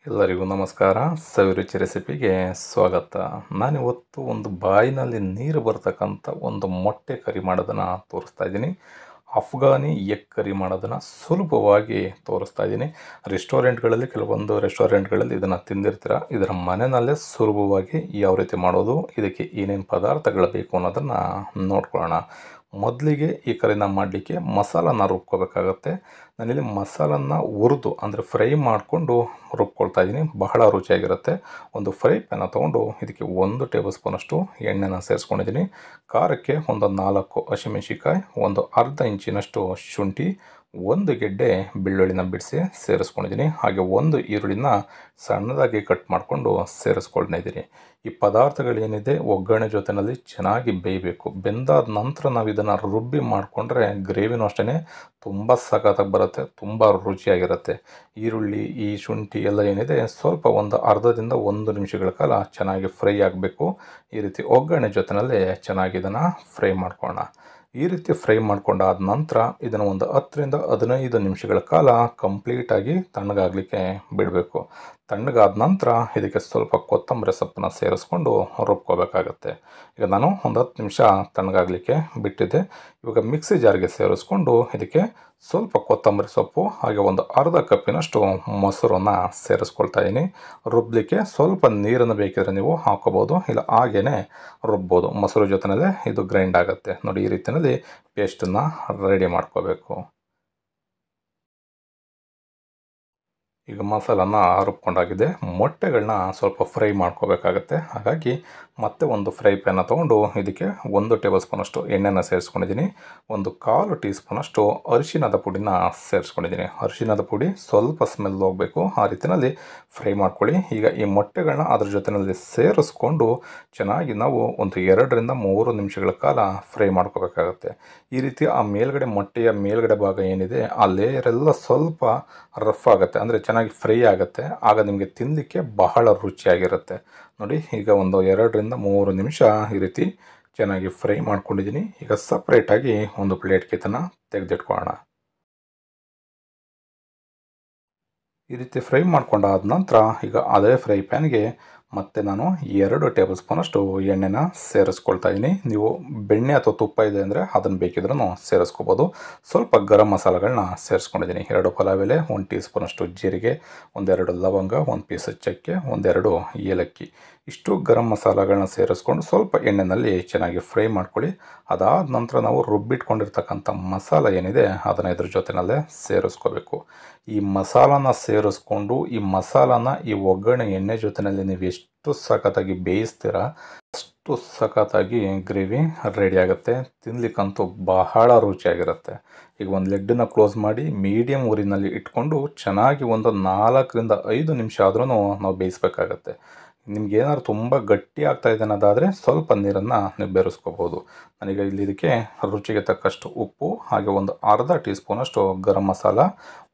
ಎಲ್ಲರಿಗೂ ನಮಸ್ಕಾರ. ಸವಿರುಚಿ ರೆಸಿಪಿಗೆ ಸ್ವಾಗತ. ನಾನಿವತ್ತು ಒಂದು ಬಾಯಿನಲ್ಲಿ ನೀರು ಬರ್ತಕ್ಕಂಥ ಒಂದು ಮೊಟ್ಟೆ ಕರಿ ಮಾಡೋದನ್ನು ತೋರಿಸ್ತಾ ಇದ್ದೀನಿ. ಅಫ್ಘಾನಿ ಎಗ್ ಕರಿ ಮಾಡೋದನ್ನು ಸುಲಭವಾಗಿ ತೋರಿಸ್ತಾ ಇದ್ದೀನಿ. ಕೆಲವೊಂದು ರೆಸ್ಟೋರೆಂಟ್ಗಳಲ್ಲಿ ಇದನ್ನು ತಿಂದಿರ್ತೀರ. ಇದರ ಮನೆಯಲ್ಲೇ ಸುಲಭವಾಗಿ ಯಾವ ರೀತಿ ಮಾಡೋದು, ಇದಕ್ಕೆ ಏನೇನು ಪದಾರ್ಥಗಳು ಬೇಕು ಅನ್ನೋದನ್ನು ನೋಡ್ಕೊಳ್ಳೋಣ. ಮೊದಲಿಗೆ ಈ ಕರಿನ ಮಾಡಲಿಕ್ಕೆ ಮಸಾಲನ ರುಬ್ಕೋಬೇಕಾಗತ್ತೆ. ನಾನಿಲ್ಲಿ ಮಸಾಲನ್ನ ಹುರಿದು ಅಂದರೆ ಫ್ರೈ ಮಾಡಿಕೊಂಡು ರುಬ್ಕೊಳ್ತಾ ಇದ್ದೀನಿ. ಬಹಳ ರುಚಿಯಾಗಿರುತ್ತೆ. ಒಂದು ಫ್ರೈ ಪ್ಯಾನ ತೊಗೊಂಡು ಇದಕ್ಕೆ 1 ಟೇಬಲ್ ಸ್ಪೂನಷ್ಟು ಎಣ್ಣೆನ ಸೇರಿಸ್ಕೊಂಡಿದ್ದೀನಿ. ಖಾರಕ್ಕೆ ಒಂದು 4 ಹಸಿಮೆಣಸಿಕಾಯಿ, ಒಂದು ಅರ್ಧ ಇಂಚಿನಷ್ಟು ಶುಂಠಿ, 1 ಗೆಡ್ಡೆ ಬೆಳ್ಳುಳ್ಳಿನ ಬಿಡಿಸಿ ಸೇರಿಸ್ಕೊಂಡಿದ್ದೀನಿ. ಹಾಗೆ 1 ಈರುಳ್ಳಿನ ಸಣ್ಣದಾಗಿ ಕಟ್ ಮಾಡಿಕೊಂಡು ಸೇರಿಸ್ಕೊಂಡಿದ್ದೀನಿ. ಈ ಪದಾರ್ಥಗಳೇನಿದೆ ಒಗ್ಗರಣೆ ಜೊತೆಯಲ್ಲಿ ಚೆನ್ನಾಗಿ ಬೇಯಬೇಕು. ಬೆಂದಾದ ನಂತರ ನಾವು ಇದನ್ನು ರುಬ್ಬಿ ಮಾಡಿಕೊಂಡ್ರೆ ಗ್ರೇವಿನೂ ಅಷ್ಟೇ ತುಂಬ ಸಖತ್ತಾಗಿ ಬರುತ್ತೆ, ತುಂಬ ರುಚಿಯಾಗಿರುತ್ತೆ. ಈರುಳ್ಳಿ, ಈ ಶುಂಠಿ ಎಲ್ಲ ಏನಿದೆ ಸ್ವಲ್ಪ ಒಂದು ಅರ್ಧದಿಂದ 1 ನಿಮಿಷಗಳ ಕಾಲ ಚೆನ್ನಾಗಿ ಫ್ರೈ ಆಗಬೇಕು. ಈ ರೀತಿ ಒಗ್ಗರಣೆ ಜೊತೆಯಲ್ಲಿ ಚೆನ್ನಾಗಿ ಇದನ್ನು ಫ್ರೈ ಮಾಡ್ಕೊಳ್ಳೋಣ. ಈ ರೀತಿ ಫ್ರೈ ಮಾಡ್ಕೊಂಡಾದ ನಂತರ ಇದನ್ನು ಒಂದು 10ರಿಂದ 15 ನಿಮಿಷಗಳ ಕಾಲ ಕಂಪ್ಲೀಟಾಗಿ ತಣ್ಣಗಾಗಲಿಕ್ಕೆ ಬಿಡಬೇಕು. ತಣ್ಣಗಾದ ನಂತರ ಇದಕ್ಕೆ ಸ್ವಲ್ಪ ಕೊತ್ತಂಬರಿ ಸೊಪ್ಪನ್ನ ಸೇರಿಸ್ಕೊಂಡು ರುಬ್ಕೋಬೇಕಾಗತ್ತೆ. ಈಗ ನಾನು ಒಂದು 10 ನಿಮಿಷ ತಣ್ಣಗಾಗಲಿಕ್ಕೆ ಬಿಟ್ಟಿದ್ದೆ. ಇವಾಗ ಮಿಕ್ಸಿ ಜಾರ್ಗೆ ಸೇರಿಸ್ಕೊಂಡು ಇದಕ್ಕೆ ಸ್ವಲ್ಪ ಕೊತ್ತಂಬರಿ ಸೊಪ್ಪು ಹಾಗೆ ಒಂದು ಅರ್ಧ ಕಪ್ಪಿನಷ್ಟು ಮೊಸರನ್ನ ಸೇರಿಸ್ಕೊಳ್ತಾ ಇದ್ದೀನಿ. ರುಬ್ಬಲಿಕ್ಕೆ ಸ್ವಲ್ಪ ನೀರನ್ನು ಬೇಕಿದ್ರೆ ನೀವು ಹಾಕೋಬೋದು, ಇಲ್ಲ ಹಾಗೇ ರುಬ್ಬೋದು. ಮೊಸರು ಜೊತೆಯಲ್ಲೇ ಇದು ಗ್ರೈಂಡ್ ಆಗುತ್ತೆ. ನೋಡಿ, ಈ ರೀತಿಯಲ್ಲಿ ಪೇಸ್ಟನ್ನು ರೆಡಿ ಮಾಡ್ಕೋಬೇಕು. ಈಗ ಮಸಾಲನ ರುಬ್ಕೊಂಡಾಗಿದೆ. ಮೊಟ್ಟೆಗಳನ್ನ ಸ್ವಲ್ಪ ಫ್ರೈ ಮಾಡ್ಕೋಬೇಕಾಗತ್ತೆ. ಹಾಗಾಗಿ ಮತ್ತೆ ಒಂದು ಫ್ರೈ ಪ್ಯಾನ ತೊಗೊಂಡು ಇದಕ್ಕೆ 1 ಟೇಬಲ್ ಸ್ಪೂನಷ್ಟು ಎಣ್ಣೆನ ಸೇರಿಸ್ಕೊಂಡಿದ್ದೀನಿ. ಒಂದು 1/4 ಟೀ ಸ್ಪೂನಷ್ಟು ಅರಿಶಿಣದ ಪುಡಿನ ಸೇರಿಸ್ಕೊಂಡಿದ್ದೀನಿ. ಅರಿಶಿಣದ ಪುಡಿ ಸ್ವಲ್ಪ ಸ್ಮೆಲ್ ಹೋಗಬೇಕು, ಆ ರೀತಿಯಲ್ಲಿ ಫ್ರೈ ಮಾಡ್ಕೊಳ್ಳಿ. ಈಗ ಈ ಮೊಟ್ಟೆಗಳನ್ನ ಅದ್ರ ಜೊತೆಯಲ್ಲಿ ಸೇರಿಸ್ಕೊಂಡು ಚೆನ್ನಾಗಿ ನಾವು ಒಂದು 2ರಿಂದ 3 ನಿಮಿಷಗಳ ಕಾಲ ಫ್ರೈ ಮಾಡ್ಕೋಬೇಕಾಗತ್ತೆ. ಈ ರೀತಿ ಆ ಮೊಟ್ಟೆಯ ಮೇಲ್ಗಡೆ ಭಾಗ ಏನಿದೆ ಆ ಲೇಯರ್ ಎಲ್ಲ ಸ್ವಲ್ಪ ರಫ್ ಆಗುತ್ತೆ, ಅಂದರೆ ಚೆನ್ನಾಗಿ ಫ್ರೈ ಆಗುತ್ತೆ. ಆಗ ನಿಮಗೆ ತಿನ್ನಲಿಕ್ಕೆ ಬಹಳ ರುಚಿಯಾಗಿರುತ್ತೆ. ನೋಡಿ, ಈಗ ಒಂದು 2ರಿಂದ 3 ನಿಮಿಷ ಈ ರೀತಿ ಚೆನ್ನಾಗಿ ಫ್ರೈ ಮಾಡ್ಕೊಂಡಿದ್ದೀನಿ. ಈಗ ಸಪ್ರೇಟಾಗಿ ಒಂದು ಪ್ಲೇಟ್ಗೆ ಇದನ್ನು ತೆಗೆದಿಟ್ಕೊಳ್ಳೋಣ. ಈ ರೀತಿ ಫ್ರೈ ಮಾಡ್ಕೊಂಡಾದ ನಂತರ ಈಗ ಅದೇ ಫ್ರೈ ಪ್ಯಾನ್ಗೆ ಮತ್ತು ನಾನು 2 ಟೇಬಲ್ ಸ್ಪೂನಷ್ಟು ಎಣ್ಣೆನ ಸೇರಿಸ್ಕೊಳ್ತಾ ಇದ್ದೀನಿ. ನೀವು ಬೆಣ್ಣೆ ಅಥವಾ ತುಪ್ಪ ಇದೆ ಅಂದರೆ ಅದನ್ನು ಬೇಕಿದ್ರೂ ಸೇರಿಸ್ಕೋಬೋದು. ಸ್ವಲ್ಪ ಗರಂ ಮಸಾಲೆಗಳನ್ನ ಸೇರಿಸ್ಕೊಂಡಿದ್ದೀನಿ. 2 ಪಲಾವ್ ಎಲೆ, 1 ಟೀ ಸ್ಪೂನಷ್ಟು ಜೀರಿಗೆ, 1-2 ಲವಂಗ, 1 ಪೀಸ್ ಚಕ್ಕೆ, 1-2 ಏಲಕ್ಕಿ, ಇಷ್ಟು ಗರಂ ಮಸಾಲೆಗಳನ್ನ ಸೇರಿಸ್ಕೊಂಡು ಸ್ವಲ್ಪ ಎಣ್ಣೆಯಲ್ಲಿ ಚೆನ್ನಾಗಿ ಫ್ರೈ ಮಾಡ್ಕೊಳ್ಳಿ. ಅದಾದ ನಂತರ ನಾವು ರುಬ್ಬಿಟ್ಕೊಂಡಿರ್ತಕ್ಕಂಥ ಮಸಾಲ ಏನಿದೆ ಅದನ್ನು ಇದ್ರ ಜೊತೆಯಲ್ಲೇ ಸೇರಿಸ್ಕೋಬೇಕು. ಈ ಮಸಾಲಾನ ಸೇರಿಸ್ಕೊಂಡು ಈ ಮಸಾಲಾನ ಈ ಒಗ್ಗರಣೆ ಎಣ್ಣೆ ಜೊತೆಯಲ್ಲಿ ನೀವು ಎಷ್ಟು ಸಖತ್ತಾಗಿ ಬೇಯಿಸ್ತೀರಾ ಅಷ್ಟು ಸಖತ್ತಾಗಿ ಗ್ರೇವಿ ರೆಡಿ ಆಗುತ್ತೆ. ತಿನ್ನಲಿಕ್ಕಂತೂ ಬಹಳ ರುಚಿಯಾಗಿರುತ್ತೆ. ಈಗ ಒಂದು ಲಿಡ್ಡನ್ನ ಕ್ಲೋಸ್ ಮಾಡಿ ಮೀಡಿಯಮ್ ಊರಿನಲ್ಲಿ ಇಟ್ಕೊಂಡು ಚೆನ್ನಾಗಿ ಒಂದು 4ರಿಂದ 5 ನಿಮಿಷ ಆದ್ರೂ ನಾವು ಬೇಯಿಸ್ಬೇಕಾಗತ್ತೆ. ನಿಮ್ಗೆ ಏನಾದ್ರು ತುಂಬ ಗಟ್ಟಿ ಆಗ್ತಾ ಇದೆ ಅನ್ನೋದಾದರೆ ಸ್ವಲ್ಪ ನೀರನ್ನು ನೀವು ಬೆರೆಸ್ಕೋಬೋದು. ನಾನೀಗ ಇಲ್ಲಿ ಇದಕ್ಕೆ ರುಚಿಗೆ ತಕ್ಕಷ್ಟು ಉಪ್ಪು ಹಾಗೆ ಒಂದು ಅರ್ಧ ಟೀ ಸ್ಪೂನಷ್ಟು ಗರಂ ಮಸಾಲ,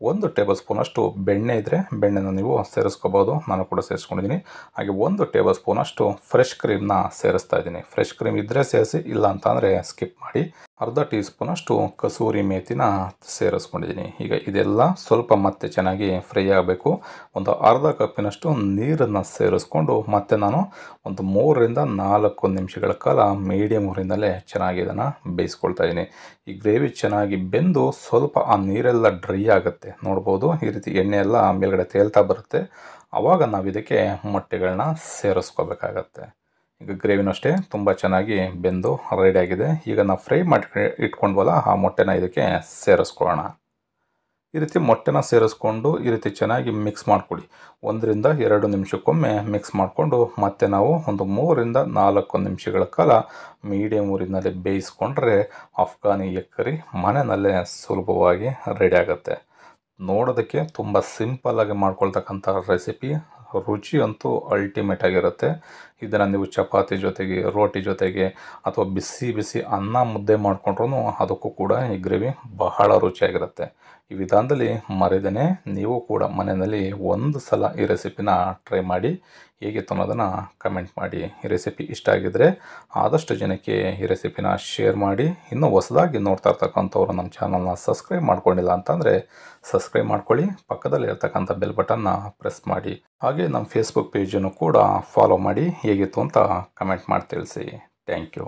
1 ಟೇಬಲ್ ಸ್ಪೂನಷ್ಟು ಬೆಣ್ಣೆ ಇದ್ದರೆ ಬೆಣ್ಣೆನ ನೀವು ಸೇರಿಸ್ಕೋಬೋದು. ನಾನು ಕೂಡ ಸೇರಿಸ್ಕೊಂಡಿದ್ದೀನಿ. ಹಾಗೆ 1 ಟೇಬಲ್ ಸ್ಪೂನಷ್ಟು ಫ್ರೆಶ್ ಕ್ರೀಮ್ನ ಸೇರಿಸ್ತಾ ಇದ್ದೀನಿ. ಫ್ರೆಶ್ ಕ್ರೀಮ್ ಇದ್ದರೆ ಸೇರಿಸಿ, ಇಲ್ಲ ಅಂತಂದರೆ ಸ್ಕಿಪ್ ಮಾಡಿ. ಅರ್ಧ ಟೀ ಸ್ಪೂನಷ್ಟು ಕಸೂರಿ ಮೇಥಿನ ಸೇರಿಸ್ಕೊಂಡಿದ್ದೀನಿ. ಈಗ ಇದೆಲ್ಲ ಸ್ವಲ್ಪ ಮತ್ತೆ ಚೆನ್ನಾಗಿ ಫ್ರೈ ಆಗಬೇಕು. ಒಂದು ಅರ್ಧ ಕಪ್ಪಿನಷ್ಟು ನೀರನ್ನು ಸೇರಿಸ್ಕೊಂಡು ಮತ್ತೆ ನಾನು ಒಂದು 3ರಿಂದ 4 ನಿಮಿಷಗಳ ಕಾಲ ಮೀಡಿಯಮ್ ಊರಿನಲ್ಲೇ ಚೆನ್ನಾಗಿ ಇದನ್ನು ಬೇಯಿಸ್ಕೊಳ್ತಾ ಇದ್ದೀನಿ. ಈ ಗ್ರೇವಿ ಚೆನ್ನಾಗಿ ಬೆಂದು ಸ್ವಲ್ಪ ಆ ನೀರೆಲ್ಲ ಡ್ರೈ ಆಗುತ್ತೆ. ನೋಡ್ಬೋದು, ಈ ರೀತಿ ಎಣ್ಣೆ ಎಲ್ಲ ಮೇಲ್ಗಡೆ ತೇಲ್ತಾ ಬರುತ್ತೆ. ಆವಾಗ ನಾವು ಇದಕ್ಕೆ ಮೊಟ್ಟೆಗಳನ್ನ ಸೇರಿಸ್ಕೋಬೇಕಾಗತ್ತೆ. ಈಗ ಗ್ರೇವಿನೂ ಅಷ್ಟೇ ತುಂಬ ಚೆನ್ನಾಗಿ ಬೆಂದು ರೆಡಿಯಾಗಿದೆ. ಈಗ ನಾವು ಫ್ರೈ ಮಾಡಿ ಇಟ್ಕೊಂಡ್ವಲ್ಲ ಆ ಮೊಟ್ಟೆನ ಇದಕ್ಕೆ ಸೇರಿಸ್ಕೊಳ್ಳೋಣ. ಈ ರೀತಿ ಮೊಟ್ಟೆನ ಸೇರಿಸ್ಕೊಂಡು ಈ ರೀತಿ ಚೆನ್ನಾಗಿ ಮಿಕ್ಸ್ ಮಾಡ್ಕೊಳ್ಳಿ. 1ರಿಂದ 2 ನಿಮಿಷಕ್ಕೊಮ್ಮೆ ಮಿಕ್ಸ್ ಮಾಡಿಕೊಂಡು ಮತ್ತೆ ನಾವು ಒಂದು 3ರಿಂದ 4 ನಿಮಿಷಗಳ ಕಾಲ ಮೀಡಿಯಮ್ ಊರಿನಲ್ಲಿ ಬೇಯಿಸ್ಕೊಂಡ್ರೆ ಅಫ್ಘಾನಿ ಎಗ್ ಕರಿ ಮನೆಯಲ್ಲೇ ಸುಲಭವಾಗಿ ರೆಡಿ ಆಗುತ್ತೆ. ನೋಡೋದಕ್ಕೆ ತುಂಬ ಸಿಂಪಲ್ಲಾಗಿ ಮಾಡ್ಕೊಳ್ತಕ್ಕಂಥ ರೆಸಿಪಿ, ರುಚಿ ಅಂತೂ ಅಲ್ಟಿಮೇಟ್ ಆಗಿರುತ್ತೆ. ಇದನ್ನು ನೀವು ಚಪಾತಿ ಜೊತೆಗೆ, ರೋಟಿ ಜೊತೆಗೆ ಅಥವಾ ಬಿಸಿ ಬಿಸಿ ಅನ್ನ ಮುದ್ದೆ ಮಾಡಿಕೊಂಡ್ರೂ ಅದಕ್ಕೂ ಕೂಡ ಈ ಗ್ರೇವಿ ಬಹಳ ರುಚಿಯಾಗಿರುತ್ತೆ. ಈ ವಿಧಾನದಲ್ಲಿ ಮರೆದೇನೆ ನೀವು ಕೂಡ ಮನೆಯಲ್ಲಿ ಒಂದು ಸಲ ಈ ರೆಸಿಪಿನ ಟ್ರೈ ಮಾಡಿ ಹೇಗಿತ್ತು ಅನ್ನೋದನ್ನು ಕಮೆಂಟ್ ಮಾಡಿ. ಈ ರೆಸಿಪಿ ಇಷ್ಟ ಆಗಿದ್ದರೆ ಆದಷ್ಟು ಜನಕ್ಕೆ ಈ ರೆಸಿಪಿನ ಶೇರ್ ಮಾಡಿ. ಇನ್ನೂ ಹೊಸದಾಗಿ ನೋಡ್ತಾ ಇರ್ತಕ್ಕಂಥವ್ರು ನಮ್ಮ ಚಾನಲ್ನ ಸಬ್ಸ್ಕ್ರೈಬ್ ಮಾಡ್ಕೊಂಡಿಲ್ಲ ಅಂತಂದರೆ ಸಬ್ಸ್ಕ್ರೈಬ್ ಮಾಡ್ಕೊಳ್ಳಿ, ಪಕ್ಕದಲ್ಲಿ ಇರ್ತಕ್ಕಂಥ ಬೆಲ್ ಬಟನ್ನ ಪ್ರೆಸ್ ಮಾಡಿ. ಹಾಗೆ ನಮ್ಮ ಫೇಸ್ಬುಕ್ ಪೇಜನ್ನು ಕೂಡ ಫಾಲೋ ಮಾಡಿ ಹೇಗಿತ್ತು ಅಂತ ಕಮೆಂಟ್ ಮಾಡಿ ತಿಳಿಸಿ. Thank you.